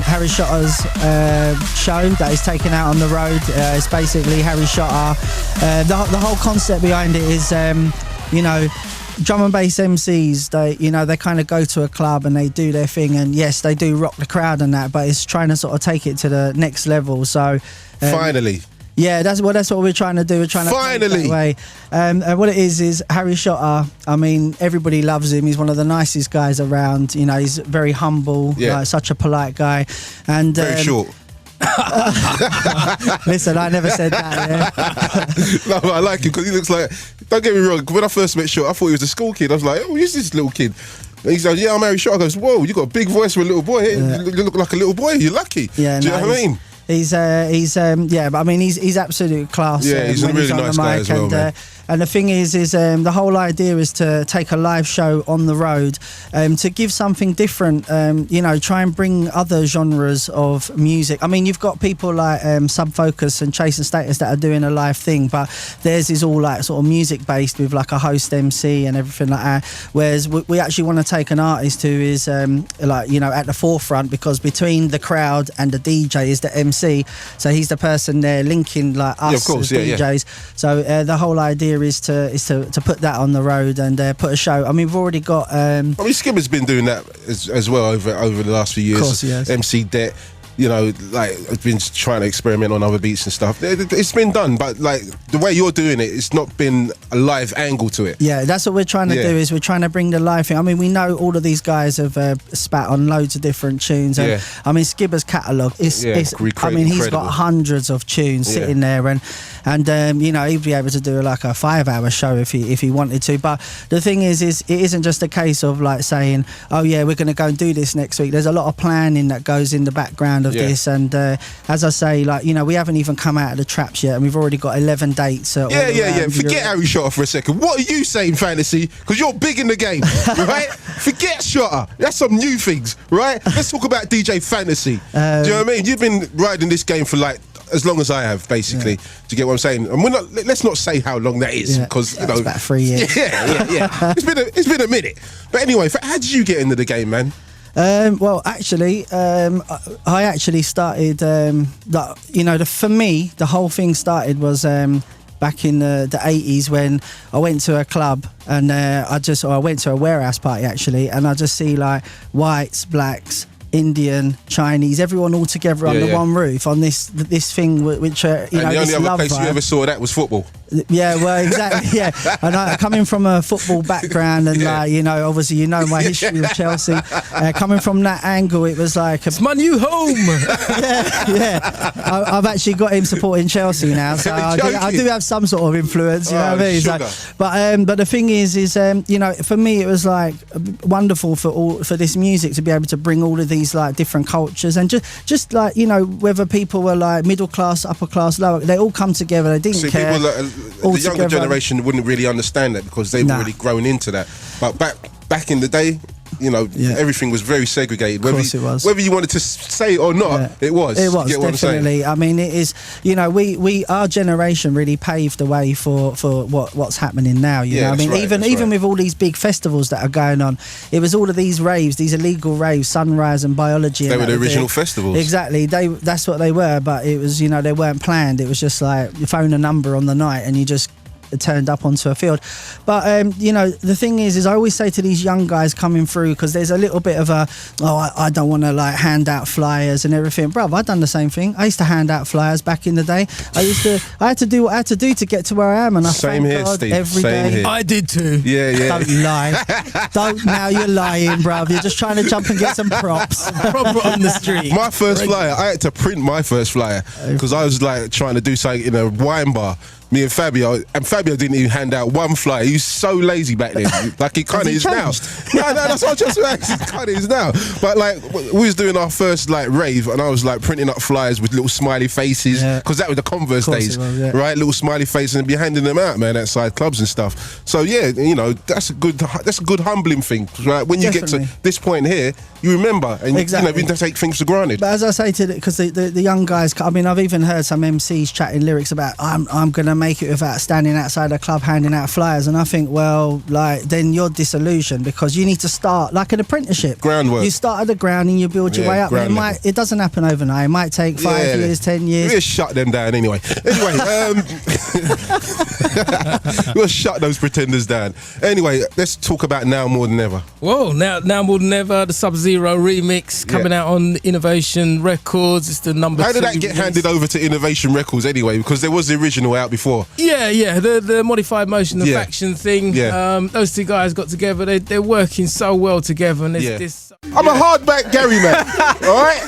Harry Shotter's show that is taken out on the road. It's basically Harry Shotter. The whole concept behind it is, drum and bass MCs, they kind of go to a club and they do their thing, and yes, they do rock the crowd and that, but it's trying to sort of take it to the next level. So finally. Yeah, that's what we're trying to do. We're trying to finally that way. And what it is Harry Shotter. I mean, everybody loves him. He's one of the nicest guys around. He's very humble, such a polite guy, and very short. Listen, I never said that. Yeah. No, I like him because he looks like. Don't get me wrong. When I first met Short, I thought he was a school kid. I was like, "Oh, who's this little kid?" And he's like, "Yeah, I'm Harry Short." I goes, "Whoa, you got a big voice for a little boy. You look like a little boy. You're lucky." Yeah, do you know what I mean? He's but I mean, he's absolute class. Yeah, he's a really nice guy as well, man. And the thing is the whole idea is to take a live show on the road, to give something different. Try and bring other genres of music. I mean, you've got people like Sub Focus and Chase and Status that are doing a live thing, but theirs is all like sort of music based with like a host MC and everything like that. Whereas we actually want to take an artist who is at the forefront, because between the crowd and the DJ is the MC. So he's the person there linking like us as DJs. So the whole idea is to put that on the road and put a show. I mean, we've already got. Skimmer's been doing that as well over the last few years. Of course, yes. MC Det, I've been trying to experiment on other beats and stuff. It's been done, but like the way you're doing it, it's not been a live angle to it. Yeah, that's what we're trying to do. Is we're trying to bring the live thing. I mean, we know all of these guys have spat on loads of different tunes. And, I mean, Skibber's catalogue is. I mean, he's got hundreds of tunes sitting there, and he'd be able to do like a 5-hour show if he wanted to. But the thing is it isn't just a case of like saying, oh yeah, we're going to go and do this next week. There's a lot of planning that goes in the background of this, and as I say, we haven't even come out of the traps yet, and we've already got 11 dates. Forget Harry Shotter for a second. What are you saying, Fantasy? Because you're big in the game, right? Forget Shotter. That's some new things, right? Let's talk about DJ Fantasy. Do you know what I mean? You've been riding this game for like as long as I have, basically. To get what I'm saying, and let's not say how long that is, because about 3 years. Yeah. It's been a minute. But anyway, how did you get into the game, man? Well, actually, I actually started. For me, the whole thing started was back in the 80s when I went to a club, and I went to a warehouse party actually, and I just see like whites, blacks, Indian, Chinese, everyone all together under one roof on this thing, which and the only other place you ever saw that was football. Yeah, well, exactly. Yeah, and coming from a football background, and obviously my history with Chelsea. Coming from that angle, it was like it's my new home. I've actually got him supporting Chelsea now, so I do have some sort of influence. You know what I mean? So, but the thing is for me, it was like wonderful for this music to be able to bring all of these like different cultures, and just like whether people were like middle class, upper class, lower, they all come together. They didn't care. The younger generation wouldn't really understand that because they've already grown into that. But back in the day, everything was very segregated. Of course it was. Whether you wanted to say it or not, it was. It was, definitely. I mean, it is, our generation really paved the way for what's happening now. You know, I mean, even with all these big festivals that are going on, it was all of these raves, these illegal raves, Sunrise and Biology. They were the original festivals. Exactly. That's what they were, but it was, they weren't planned. It was just like you phone a number on the night and you just turned up onto a field. But the thing is I always say to these young guys coming through, because there's a little bit of I don't want to like hand out flyers and everything. Bruv, I've done the same thing. I used to hand out flyers back in the day. I had to do what I had to do to get to where I am, and I thank God every day. Here. I did too. Yeah. Don't lie. Now you're lying, bruv. You're just trying to jump and get some props. Proper on the street. My first flyer, I had to print my first flyer because I was like trying to do something in a wine bar. Me and Fabio didn't even hand out one flyer. He was so lazy back then. Like, he kind of is now. No, that's what I just meant. He kind of is now. But like, we was doing our first like rave, and I was like printing up flyers with little smiley faces, because that was the Converse days, right? Little smiley faces, and be handing them out, man, outside clubs and stuff. So yeah, that's a good humbling thing, right? When you get to this point here, you remember, and you don't take things for granted. But as I say because the young guys, I mean, I've even heard some MCs chatting lyrics about I'm gonna to make it without standing outside a club handing out flyers. And I think, well, like, then you're disillusioned, because you need to start like an apprenticeship. Groundwork. You start at the ground and you build your way up. And it doesn't happen overnight. It might take 5 years, 10 years. We'll shut them down anyway. We'll shut those pretenders down. Anyway, let's talk about Now More Than Ever. Whoa, now more than ever, the Sub-Zero remix coming out on Innovation Records. It's the number 2. How did that get handed over to Innovation Records anyway? Because there was the original out before. Yeah, the Modified Motion, the Faction thing. Yeah. Those two guys got together. They're working so well together, and there's this. I'm a hardback Gary man. All right.